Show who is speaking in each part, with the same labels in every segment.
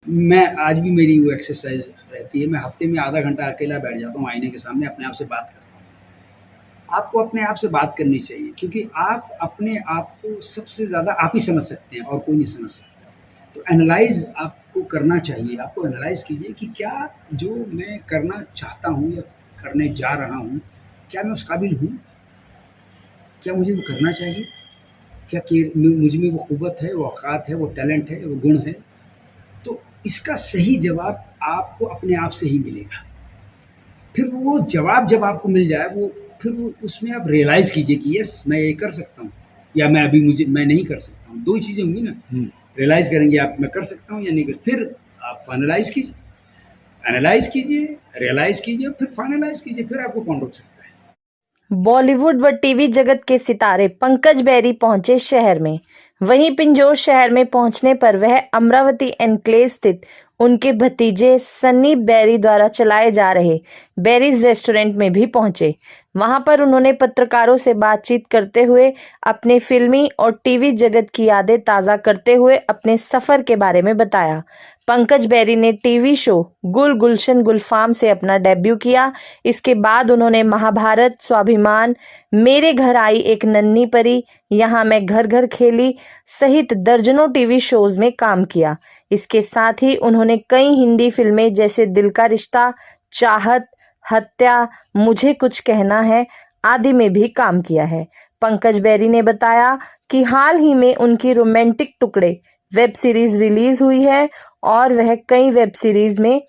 Speaker 1: मैं आज भी मेरी वो एक्सरसाइज़ रहती है, मैं हफ़्ते में आधा घंटा अकेला बैठ जाता हूँ आईने के सामने, अपने आप से बात करता हूँ। आपको अपने आप से बात करनी चाहिए क्योंकि आप अपने आप को सबसे ज़्यादा आप ही समझ सकते हैं और कोई नहीं समझ सकता। तो एनालाइज़ आपको करना चाहिए, आपको एनालाइज़ कीजिए कि क्या जो मैं करना चाहता हूँ या करने जा रहा हूँ, क्या मैं उस काबिल हूँ? क्या मुझे वो करना चाहिए? क्या कि मुझ में वो क़ुव्वत है, वो औक़ात है, वो टैलेंट है, वो गुण है? तो इसका सही जवाब आपको अपने आप से ही मिलेगा। फिर वो जवाब जब आपको मिल जाए वो फिर वो उसमें आप रियलाइज़ कीजिए कि यस मैं ये कर सकता हूँ या मैं नहीं कर सकता हूँ। 2 ही चीज़ें होंगी ना, रियलाइज़ करेंगे आप मैं कर सकता हूँ या नहीं कर फिर आप फाइनलाइज़ कीजिए। एनालाइज़ कीजिए, रियलाइज़ कीजिए, फिर फाइनलाइज़ कीजिए, फिर आपको कौन रोक सकता है?
Speaker 2: बॉलीवुड व टीवी जगत के सितारे पंकज बैरी पहुंचे शहर में। वहीं पिंजौर शहर में पहुंचने पर वह अमरावती एनक्लेव स्थित उनके भतीजे सन्नी बैरी द्वारा चलाए जा रहे बैरीज रेस्टोरेंट में भी पहुंचे। वहां पर उन्होंने पत्रकारों से बातचीत करते हुए अपने फिल्मी और टीवी जगत की यादें ताज़ा करते हुए अपने सफर के बारे में बताया। पंकज बैरी ने टीवी शो गुल गुलशन गुलफाम से अपना डेब्यू किया। इसके बाद उन्होंने महाभारत, स्वाभिमान, मेरे घर आई एक नन्ही परी, यहाँ मैं घर घर खेली सहित दर्जनों टीवी शोज में काम किया। इसके साथ ही उन्होंने कई हिंदी फिल्में जैसे दिल का रिश्ता, चाहत, हत्या, मुझे कुछ कहना है आदि में भी काम किया है। पंकज बैरी ने बताया कि हाल ही में उनकी रोमांटिक टुकड़े वेब सीरीज रिलीज हुई है और वह कई वेब सीरीज में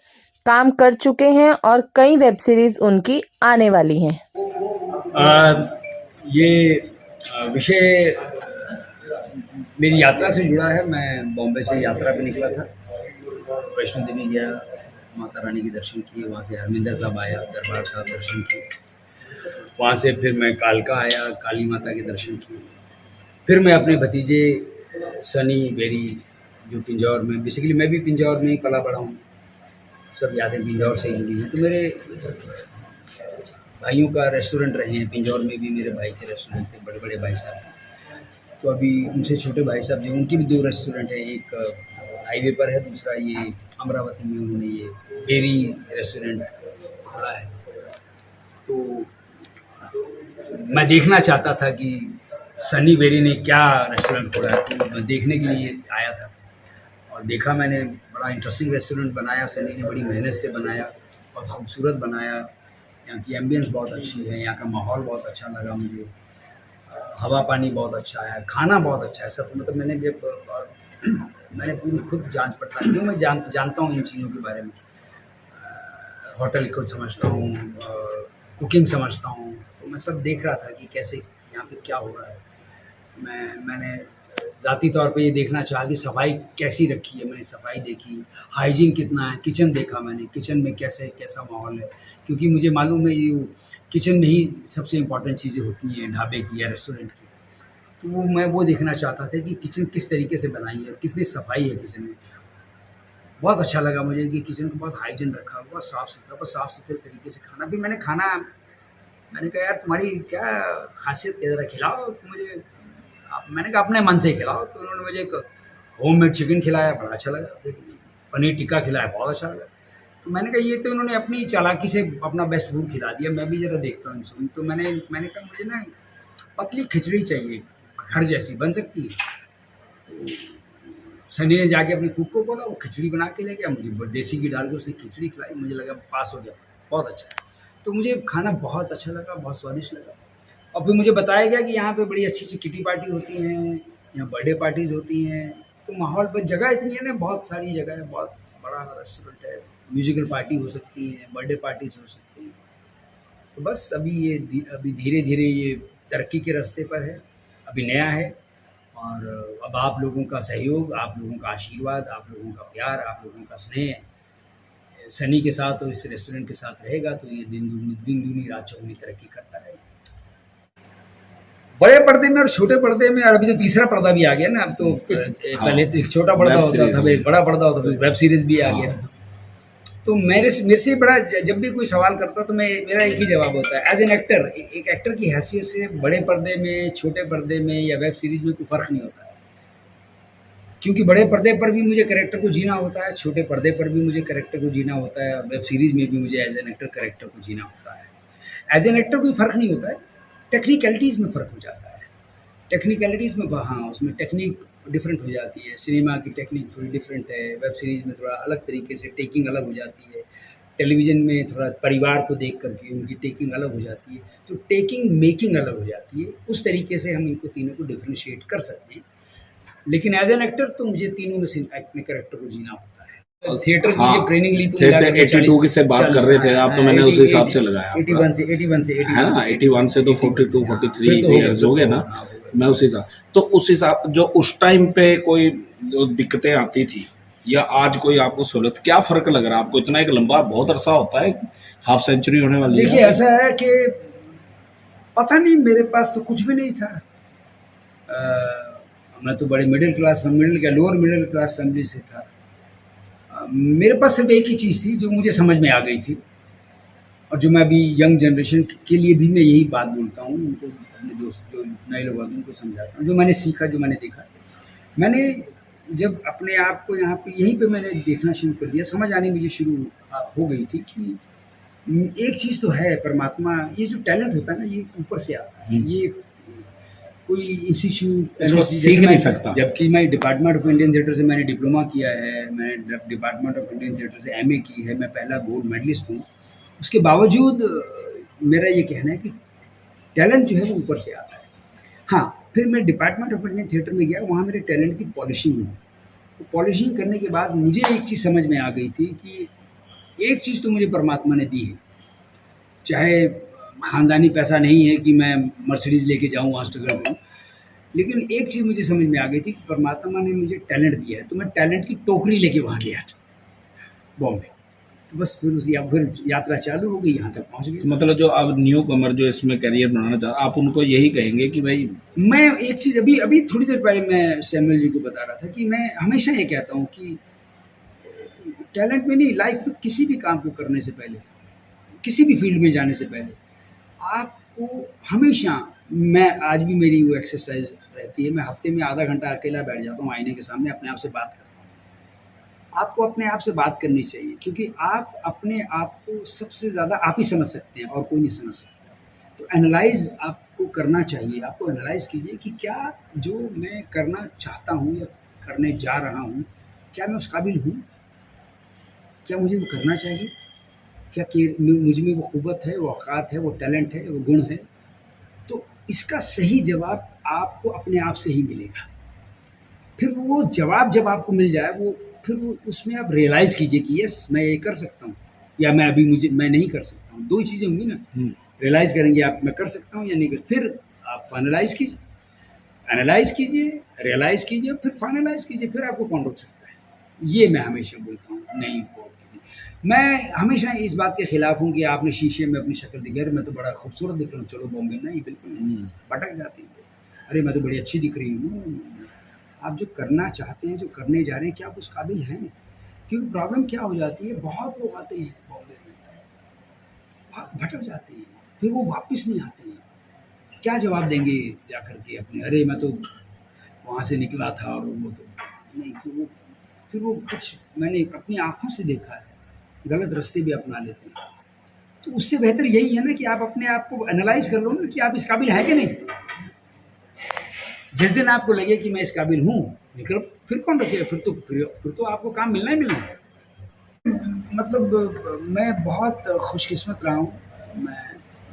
Speaker 2: काम कर चुके हैं और कई वेब सीरीज उनकी आने वाली हैं।
Speaker 1: ये विषय मेरी यात्रा से जुड़ा है। मैं बॉम्बे से यात्रा पे निकला था, वैष्णो देवी गया, माता रानी के दर्शन किए, वहाँ से हरमिंदर साहब आया, दरबार साहब दर्शन किए, वहाँ से फिर मैं कालका आया, काली माता के दर्शन किए। फिर मैं अपने भतीजे सनी बेरी जो पिंजौर में, बेसिकली मैं भी पिंजौर में ही पला बड़ा हूँ, सब यादें पिंजौर से ही जुड़ी हैं। तो मेरे भाइयों का रेस्टोरेंट रहे हैं पिंजौर में भी, मेरे भाई के रेस्टोरेंट थे, बड़े बड़े भाई साहब। तो अभी उनसे छोटे भाई साहब जो उनकी भी 2 रेस्टोरेंट हैं, एक हाईवे पर है, दूसरा ये अमरावती में उन्होंने ये बेरी रेस्टोरेंट खोला है। तो मैं देखना चाहता था कि सनी बेरी ने क्या रेस्टोरेंट खोला है, तो मैं देखने के लिए आया था और देखा मैंने, बड़ा इंटरेस्टिंग रेस्टोरेंट बनाया सनी ने, बड़ी मेहनत से बनाया, बहुत खूबसूरत बनाया। यहाँ की एम्बियंस बहुत अच्छी है, यहाँ का माहौल बहुत अच्छा लगा मुझे, हवा पानी बहुत अच्छा है, खाना बहुत अच्छा है, सब मतलब मैंने पूरी खुद जांच पड़ताल की, मैं जानता हूँ इन चीज़ों के बारे में, होटल को समझता हूँ, कुकिंग समझता हूँ, तो मैं सब देख रहा था कि कैसे यहाँ पे क्या हो रहा है। मैंने ज़ाती तौर पे ये देखना चाहा कि सफाई कैसी रखी है, मैंने सफाई देखी, हाइजीन कितना है, किचन देखा मैंने, किचन में कैसा माहौल है, क्योंकि मुझे मालूम है ये किचन में ही सबसे इम्पोर्टेंट चीज़ें होती हैं ढाबे की या रेस्टोरेंट की। तो मैं वो देखना चाहता था कि किचन किस तरीके से बनाई है, कितनी सफाई है किचन में। बहुत अच्छा लगा मुझे कि किचन को बहुत हाइजीन रखा हुआ, साफ़-सुथरा, बस साफ़-सुथरे तरीके से खाना। फिर मैंने कहा यार तुम्हारी क्या ख़ासियत है, ज़रा खिलाओ तो मुझे। मैंने कहा अपने मन से खिलाओ, तो उन्होंने मुझे एक होममेड चिकन खिलाया, बड़ा अच्छा लगा, फिर पनीर टिक्का खिलाया, बहुत अच्छा लगा। तो मैंने कहा ये तो इन्होंने अपनी चालाकी से अपना बेस्ट फूड खिला दिया, मैं भी ज़रा देखता हूँ इनसे। तो मैंने कहा मुझे ना पतली खिचड़ी चाहिए, घर जैसी बन सकती है? तो सनी ने जाके अपने कुक को बोला, वो खिचड़ी बना के ले गया, मुझे देसी घी डाल के उसने खिचड़ी खिलाई, मुझे लगा पास हो गया, बहुत अच्छा। तो मुझे खाना बहुत अच्छा लगा, बहुत स्वादिष्ट लगा। और फिर मुझे बताया गया कि यहाँ पे बड़ी अच्छी-अच्छी किटी पार्टी होती हैं, यहाँ बर्थडे पार्टीज़ होती हैं, तो माहौल पर जगह इतनी है ना, बहुत सारी जगह है, बहुत बड़ा रेस्टोरेंट है, म्यूज़िकल पार्टी हो सकती है, बर्थडे पार्टीज़ हो सकती हैं। तो बस अभी धीरे-धीरे ये तरक्की के रास्ते पर है, अभी नया है और अब आप लोगों का सहयोग, आप लोगों का आशीर्वाद, आप लोगों का प्यार, आप लोगों का स्नेह सनी के साथ और इस रेस्टोरेंट के साथ रहेगा तो ये दिन दूनी रात चौगुनी तरक्की करता रहेगा। बड़े पर्दे में और छोटे पर्दे में, और अभी तो तीसरा पर्दा भी आ गया ना, अब तो पहले तो एक छोटा पर्दा होता था, एक बड़ा पर्दा होता था, वेब सीरीज भी आ गया। तो मेरे से बड़ा जब भी कोई सवाल करता तो मेरा एक ही जवाब होता है, एज एन एक्टर, एक एक्टर की हैसियत से बड़े पर्दे में, छोटे पर्दे में या वेब सीरीज में कोई फ़र्क नहीं होता है। क्योंकि बड़े पर्दे पर भी मुझे कैरेक्टर को जीना होता है, छोटे पर्दे पर भी मुझे कैरेक्टर को जीना होता है, वेब सीरीज़ में भी मुझे एज़ एन एक्टर कैरेक्टर को जीना होता है। एज़ एन एक्टर कोई फ़र्क नहीं होता है, टेक्निकैलिटीज़ में फ़र्क हो जाता है। टेक्निकैलिटीज़ में हाँ, उसमें टेक्निक डिफरेंट हो जाती है, सिनेमा की टेक्निक थोड़ी डिफरेंट है, वेब सीरीज़ में थोड़ा अलग तरीके से टेकिंग अलग हो जाती है, टेलीविज़न में थोड़ा परिवार को देख कर के उनकी टेकिंग अलग हो जाती है, तो टेकिंग मेकिंग अलग हो जाती है। उस तरीके से हम इनको तीनों को डिफरेंशिएट कर सकते हैं। लेकिन एज़ एन एक्टर तो मुझे तीनों में से अपने कैरेक्टर को जीना होता है। थिएटर की जब ट्रेनिंग ली तो
Speaker 3: थे
Speaker 1: मिला के
Speaker 3: 82 की से बात कर रहे थे आप, तो मैंने उस हिसाब से लगाया
Speaker 1: 81 से 81 से
Speaker 3: है ना, 81 से तो 42 43 ईयर्स हो गए ना। मैं उस हिसाब, तो उस हिसाब जो उस टाइम पे कोई जो दिक्कतें आती थी या आज कोई आपको सहूलत, क्या फर्क लग रहा है आपको? इतना एक लंबा बहुत अरसा होता है, हाफ सेंचुरी होने वाली
Speaker 1: देखिए
Speaker 3: है।
Speaker 1: ऐसा है कि पता नहीं, मेरे पास तो कुछ भी नहीं था। मैं तो बड़े लोअर मिडिल क्लास फैमिली से था। मेरे पास सिर्फ एक ही चीज़ थी जो मुझे समझ में आ गई थी, और जो मैं अभी यंग जनरेशन के लिए भी मैं यही बात बोलता हूँ, उनको अपने दोस्त जो नए लोग आते हैं उनको समझाता हूँ, जो मैंने सीखा, जो मैंने देखा। मैंने जब अपने आप को यहाँ पे यहीं पे मैंने देखना शुरू कर दिया, समझ आनी मुझे शुरू हो गई थी कि एक चीज़ तो है, परमात्मा, ये जो टैलेंट होता है ना, ये ऊपर से आता है। ये कोई इंस्टीट्यूट
Speaker 3: इसको सीख नहीं सकता।
Speaker 1: जबकि मैं डिपार्टमेंट ऑफ इंडियन थिएटर से मैंने डिप्लोमा किया है, मैंने डिपार्टमेंट ऑफ इंडियन थिएटर से एमए की है, मैं पहला गोल्ड मेडलिस्ट हूँ। उसके बावजूद मेरा ये कहना है कि टैलेंट जो है वो ऊपर से आता है। हाँ, फिर मैं डिपार्टमेंट ऑफ इंडियन थिएटर में गया, वहाँ मेरे टैलेंट की पॉलिशिंग हुई। तो पॉलिशिंग करने के बाद मुझे एक चीज़ समझ में आ गई थी कि एक चीज़ तो मुझे परमात्मा ने दी है, चाहे ख़ानदानी पैसा नहीं है कि मैं मर्सिडीज़ लेके जाऊँ, वहाँ स्ट्रगल करूँ, लेकिन एक चीज़ मुझे समझ में आ गई थी कि परमात्मा ने मुझे टैलेंट दिया है, तो मैं टैलेंट की टोकरी लेके वहाँ गया बॉम्बे। तो बस फिर फिर यात्रा चालू हो गई, यहाँ तक पहुँच गए।
Speaker 3: मतलब जो अब न्यू कमर जो इसमें करियर बनाना चाहता, आप उनको यही कहेंगे कि भाई,
Speaker 1: मैं एक चीज़ अभी अभी थोड़ी देर पहले मैं सैमुअल जी को बता रहा था कि मैं हमेशा ये कहता हूँ कि टैलेंट में नहीं, लाइफ में किसी भी काम को करने से पहले, किसी भी फील्ड में जाने से पहले आपको हमेशा, मैं आज भी मेरी वो एक्सरसाइज रहती है, मैं हफ्ते में आधा घंटा अकेला बैठ जाता हूँ आईने के सामने, अपने आप से बात करता हूँ। आपको अपने आप से बात करनी चाहिए, क्योंकि आप अपने आप को सबसे ज़्यादा आप ही समझ सकते हैं और कोई नहीं समझ सकता। तो एनालाइज आपको करना चाहिए, आपको एनालाइज कीजिए कि क्या जो मैं करना चाहता हूँ या करने जा रहा हूँ, क्या मैं उस काबिल हूँ, क्या मुझे वो करना चाहिए, क्या कि मुझ में वो क़ुव्वत है, वो औक़ात है, वो टैलेंट है, वो गुण है। तो इसका सही जवाब आपको अपने आप से ही मिलेगा। फिर वो जवाब जब आपको मिल जाए, वो फिर वो उसमें आप रियलाइज़ कीजिए कि यस, मैं ये कर सकता हूँ, या मैं नहीं कर सकता हूँ। 2 ही चीज़ें होंगी ना, रियलाइज़ करेंगे आप, मैं कर सकता हूँ या नहीं कर, फिर आप फाइनलाइज़ कीजिए, एनालाइज़ कीजिए, रियलाइज़ कीजिए, फिर फाइनलाइज़ कीजिए, फिर आपको कौन रोक सकता है। ये मैं हमेशा बोलता हूँ, नहीं बोल मैं हमेशा इस बात के खिलाफ हूँ कि आपने शीशे में अपनी शक्ल दिखी, अरे मैं तो बड़ा खूबसूरत दिख रहा हूँ, चलो बॉम्बे, नहीं, बिल्कुल नहीं, भटक जाती हैं। अरे मैं तो बड़ी अच्छी दिख रही हूँ। आप जो करना चाहते हैं, जो करने जा रहे हैं, क्या आप उस काबिल हैं? क्योंकि प्रॉब्लम क्या हो जाती है, बहुत लोग आते हैं बॉम्बे में, भटक जाते हैं, फिर वो वापस नहीं आते हैं। क्या जवाब देंगे जा कर के अपने, अरे मैं तो वहाँ से निकला था और वो तो नहीं, फिर वो कुछ मैंने अपनी आँखों से देखा है, गलत रास्ते भी अपना लेते हैं। तो उससे बेहतर यही है ना कि आप अपने आप को एनालाइज़ कर लो ना कि आप इस काबिल हैं कि नहीं। जिस दिन आपको लगे कि मैं इस काबिल हूँ, निकल, फिर कौन रोकेगा, फिर तो आपको काम मिलना ही मिलना है। मतलब मैं बहुत खुशकिस्मत रहा हूँ, मैं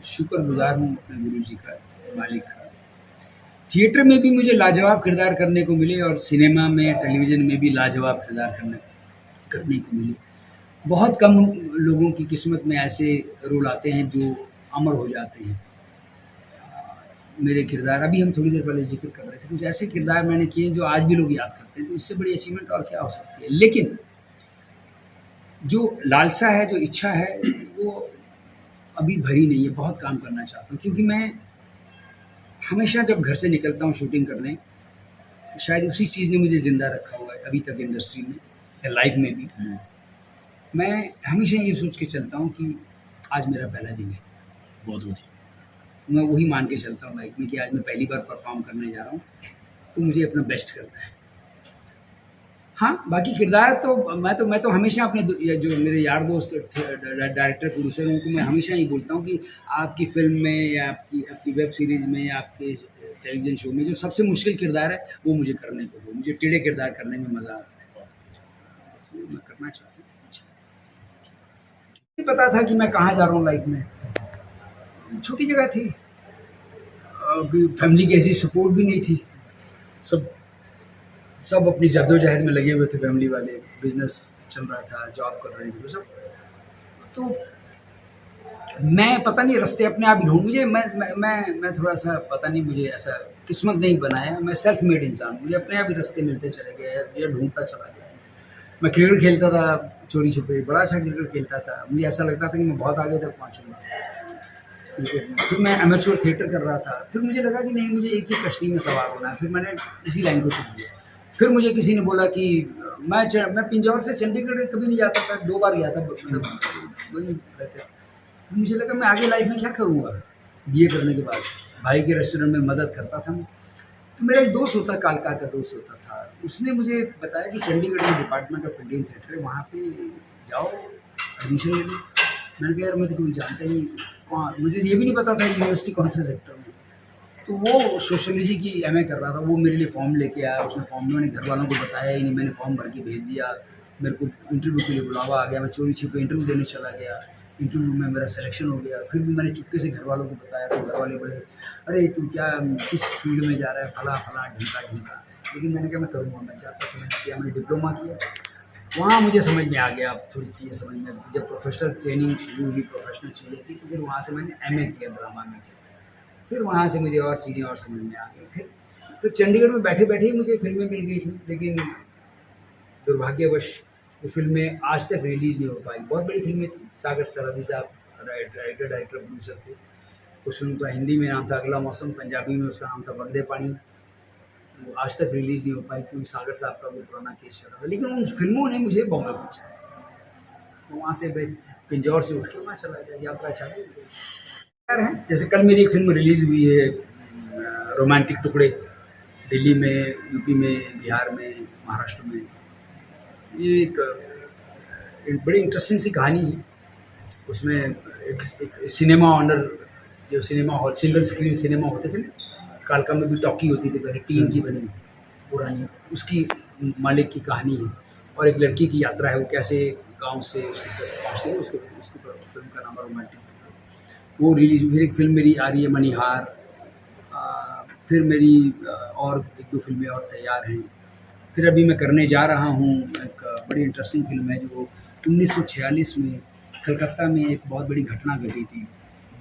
Speaker 1: शुक्रगुज़ार हूँ अपने गुरुजी का, मालिक का। थिएटर में भी मुझे लाजवाब किरदार करने को मिले और सिनेमा में, टेलीविज़न में भी लाजवाब किरदार करने को मिले। बहुत कम लोगों की किस्मत में ऐसे रोल आते हैं जो अमर हो जाते हैं। मेरे किरदार, अभी हम थोड़ी देर पहले ज़िक्र कर रहे थे, कुछ ऐसे किरदार मैंने किए जो आज भी लोग याद करते हैं, तो इससे बड़ी अचीवमेंट और क्या हो सकती है। लेकिन जो लालसा है, जो इच्छा है, वो अभी भरी नहीं है। बहुत काम करना चाहता हूँ, क्योंकि मैं हमेशा जब घर से निकलता हूँ शूटिंग करने, शायद उसी चीज़ ने मुझे ज़िंदा रखा हुआ है अभी तक इंडस्ट्री में या लाइफ में भी। मैं हमेशा ये सोच के चलता हूँ कि आज मेरा पहला दिन है।
Speaker 3: बहुत बढ़िया।
Speaker 1: मैं वही मान के चलता हूँ लाइफ में कि आज मैं पहली बार परफॉर्म करने जा रहा हूँ, तो मुझे अपना बेस्ट करना है। हाँ, बाकी किरदार तो मैं तो हमेशा अपने ये जो मेरे यार दोस्त थे डायरेक्टर प्रोड्यूसर उनको मैं हमेशा ही बोलता हूँ कि आपकी फ़िल्म में या आपकी वेब सीरीज़ में या आपके टेलीविज़न शो में जो सबसे मुश्किल किरदार है वो मुझे करने को दो। मुझे टेढ़े किरदार करने में मज़ा आता है। इसलिए मैं करना चाहता हूँ। अच्छा। नहीं पता था कि मैं कहाँ जा रहा हूँ लाइफ़ में। छोटी जगह थी। फैमिली की ऐसी सपोर्ट भी नहीं थी। सब सब अपनी जद्दोजहद में लगे हुए थे फैमिली वाले, बिज़नेस चल रहा था, जॉब कर रहे थे वो सब। तो मैं पता नहीं रास्ते अपने आप ही ढूँढ मुझे मैं थोड़ा-सा पता नहीं मुझे ऐसा किस्मत नहीं बनाया, मैं सेल्फ मेड इंसान हूँ, मुझे अपने आप ही रास्ते मिलते चले गए या ढूँढता चला गया। मैं क्रिकेट खेलता था चोरी-छुपे, बड़ा अच्छा क्रिकेट खेलता था, मुझे ऐसा लगता था कि मैं बहुत आगे तक पहुँचूँगा क्रिकेट में। फिर मैं एमेच्योर थिएटर कर रहा था, फिर मुझे लगा कि नहीं मुझे एक ही कश्ती में सवार होना है, फिर मैंने इसी लाइन को चुन लिया। फिर मुझे किसी ने बोला कि मैं पिंजौर से चंडीगढ़ कभी नहीं जाता था, 2 बार गया था मतलब वहीं रहते। मुझे लगा मैं आगे लाइफ में क्या करूँगा बीए करने के बाद। भाई के रेस्टोरेंट में मदद करता था मैं। तो मेरा एक दोस्त होता कालका का दोस्त होता था, उसने मुझे बताया कि चंडीगढ़ में डिपार्टमेंट ऑफ इंडियन थिएटर है, वहाँ पे जाओ एडमिशन ले लो। मैंने कहा यार मैं तो कोई जानता ही नहीं, वहाँ मुझे ये भी नहीं पता था यूनिवर्सिटी कौन से सेक्टर में। तो वो सोशियोलॉजी की एमए कर रहा था, वो मेरे लिए फॉर्म लेके आया, उसने फॉर्म में मैंने घर वालों को बताया ही नहीं, मैंने फॉर्म भर के भेज दिया। मेरे को इंटरव्यू के लिए बुलावा आ गया, मैं चोरी-छिपे इंटरव्यू देने चला गया। इंटरव्यू में मेरा सिलेक्शन हो गया, फिर भी मैंने चुपके से घर वालों को बताया, तो घर वाले बोले, "अरे! तू क्या किस फील्ड में जा रहा है? फला-फला, ढिमका-ढिमका।" लेकिन मैंने कहा मैं करूँगा, मैं चाहता तो मैंने किया, मैंने डिप्लोमा किया। वहाँ मुझे समझ में आ गया, अब थोड़ी चीज़ें समझ में जब प्रोफ़ेशनल ट्रेनिंग शुरू हुई, प्रोफ़ेशनल चीज़ें थी, तो फिर वहाँ से मैंने एमए किया ड्रामा में किया। फिर वहाँ से मुझे और चीज़ें और समझ में आ गई। फिर चंडीगढ़ में बैठे-बैठे ही मुझे फ़िल्में मिल गई थी, लेकिन दुर्भाग्यवश वो फ़िल्में आज तक रिलीज़ नहीं हो पाई। बहुत बड़ी फ़िल्में थी, सागर सरहदी साहब डायरेक्टर, प्रोड्यूसर थे। उस फ़िल्म का हिंदी में नाम था अगला मौसम, पंजाबी में उसका नाम था वग दे पानी। वो आज तक रिलीज़ नहीं हो पाई क्योंकि सागर साहब का वो पुराना केस चल रहा था। लेकिन उन फ़िल्मों ने मुझे बॉम्बे पहुँचाया। तो वहाँ से बस पिंजौर से उठ के वहाँ चला गया, यात्रा चालू हो गई। यार हैं, जैसे कल मेरी एक फ़िल्म रिलीज़ हुई है रोमांटिक टुकड़े, दिल्ली में, यूपी में, बिहार में, महाराष्ट्र में। ये एक बड़ी इंटरेस्टिंग सी कहानी है। उसमें एक सिनेमा ऑनर जो cinema hall single screen cinema होते थे ना, कालका में भी टॉकी होती थी पहले टीन की बनी पुरानी, उसकी मालिक की कहानी है। और एक लड़की की यात्रा है, वो कैसे गाँव से उसके साथ पहुँचती है, उसकी फ़िल्म का नाम है रोमांटिक। वो रिलीज़ फिर एक फ़िल्म मेरी आ रही है मणिहार। फिर मेरी और 1-2 फ़िल्में और तैयार हैं। फिर अभी मैं करने जा रहा हूँ एक बड़ी इंटरेस्टिंग फ़िल्म है जो 1946 में कलकत्ता में एक बहुत बड़ी घटना घटी थी।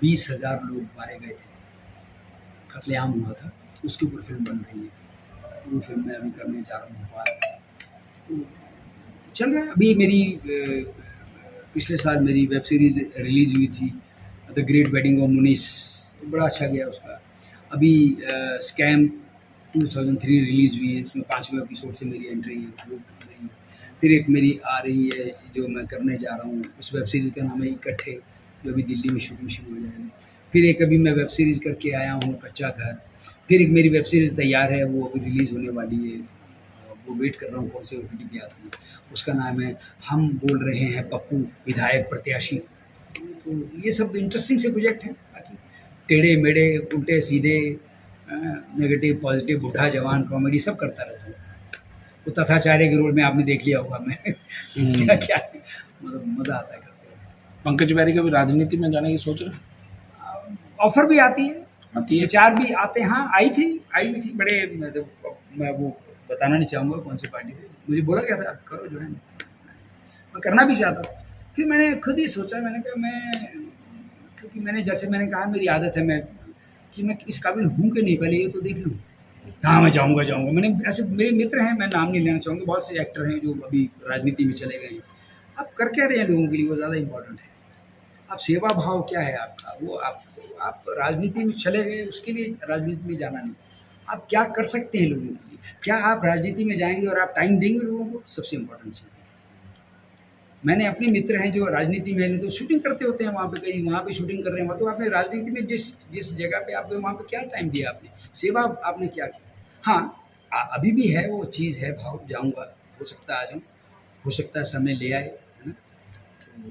Speaker 1: 20,000 लोग मारे गए थे, कत्लेआम हुआ था, उसके ऊपर फ़िल्म बन रही है। वो फ़िल्म मैं अभी करने जा रहा हूँ भोपाल। तो चल रहा है। अभी मेरी पिछले साल मेरी वेब सीरीज़ रिलीज़ हुई थी द ग्रेट वेडिंग ऑफ मुनीस, बड़ा अच्छा गया उसका। अभी स्कैम 2003 रिलीज़ हुई है, उसमें 5वें एपिसोड से मेरी एंट्री है वो रही। फिर एक मेरी आ रही है जो मैं करने जा रहा हूँ, उस वेब सीरीज़ का नाम है इकट्ठे, जो अभी दिल्ली में शूटिंग शुरू हो जाएगी। फिर एक अभी मैं वेब सीरीज़ करके आया हूँ कच्चा घर। फिर एक मेरी वेब सीरीज़ तैयार है, वो अभी रिलीज़ होने वाली है, वो वेट कर रहा हूँ कौन से ओटीटी पे आती है। उसका नाम है हम बोल रहे हैं पप्पू विधायक प्रत्याशी। तो ये सब इंटरेस्टिंग से प्रोजेक्ट हैं। बाकी टेढ़े मेढ़े उल्टे सीधे नेगेटिव पॉजिटिव बूढ़ा जवान कॉमेडी सब करता रहता हूँ। वो तथाचार्य के रोल में आपने देख लिया होगा मैं क्या क्या मतलब मज़ा आता है करते हुए।
Speaker 3: पंकज बैरी कभी राजनीति में जाने की सोच रहे?
Speaker 1: ऑफ़र भी आती है,
Speaker 3: आती है?
Speaker 1: विचार भी आते हैं। हाँ, आई भी थी बड़े मतलब मैं वो बताना नहीं चाहूँगा कौन सी पार्टी से। मुझे बोला गया था आप करो जो है, मैं करना भी चाहता था। फिर मैंने खुद ही सोचा, मैंने कहा क्योंकि मैंने जैसे मैंने कहा मेरी आदत है मैं इस काबिल हूँ कि नहीं, पहले ये तो देख लूँ। हाँ, मैं जाऊँगा। मैंने ऐसे मेरे मित्र हैं, मैं नाम नहीं लेना चाहूँगा, बहुत से एक्टर हैं जो अभी राजनीति में चले गए हैं। आप कर क्या रहे हैं लोगों के लिए, वो ज़्यादा इम्पोर्टेंट है। आप सेवा भाव क्या है आपका, वो आप राजनीति में चले गए, उसके लिए राजनीति में जाना नहीं। आप क्या कर सकते हैं लोगों के लिए? क्या आप राजनीति में जाएँगे और आप टाइम देंगे लोगों को? सबसे इम्पोर्टेंट चीज़ है। मैंने अपने मित्र हैं जो राजनीति में तो शूटिंग करते होते हैं वहाँ पे, कहीं वहाँ पे शूटिंग कर रहे हैं, तो आपने राजनीति में जिस जगह पे आप गए वहाँ पे क्या टाइम दिया आपने, सेवा आपने क्या की? हाँ, अभी भी है वो चीज़ है भाव, जाऊँगा हो सकता है आ जाऊँ, हो सकता है समय ले आए, है ना, तो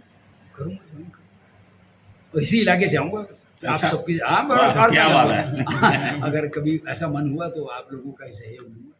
Speaker 1: करूँगा, ज्वाइन करूँगा और इसी इलाके से आऊँगा। आप
Speaker 3: अच्छा।
Speaker 1: सबकी, हाँ,
Speaker 3: वाह,
Speaker 1: और
Speaker 3: क्या
Speaker 1: क्या
Speaker 3: बात
Speaker 1: जाऊँगा।
Speaker 3: है।
Speaker 1: अगर कभी ऐसा मन हुआ तो आप लोगों का ही सहयोग लूँगा।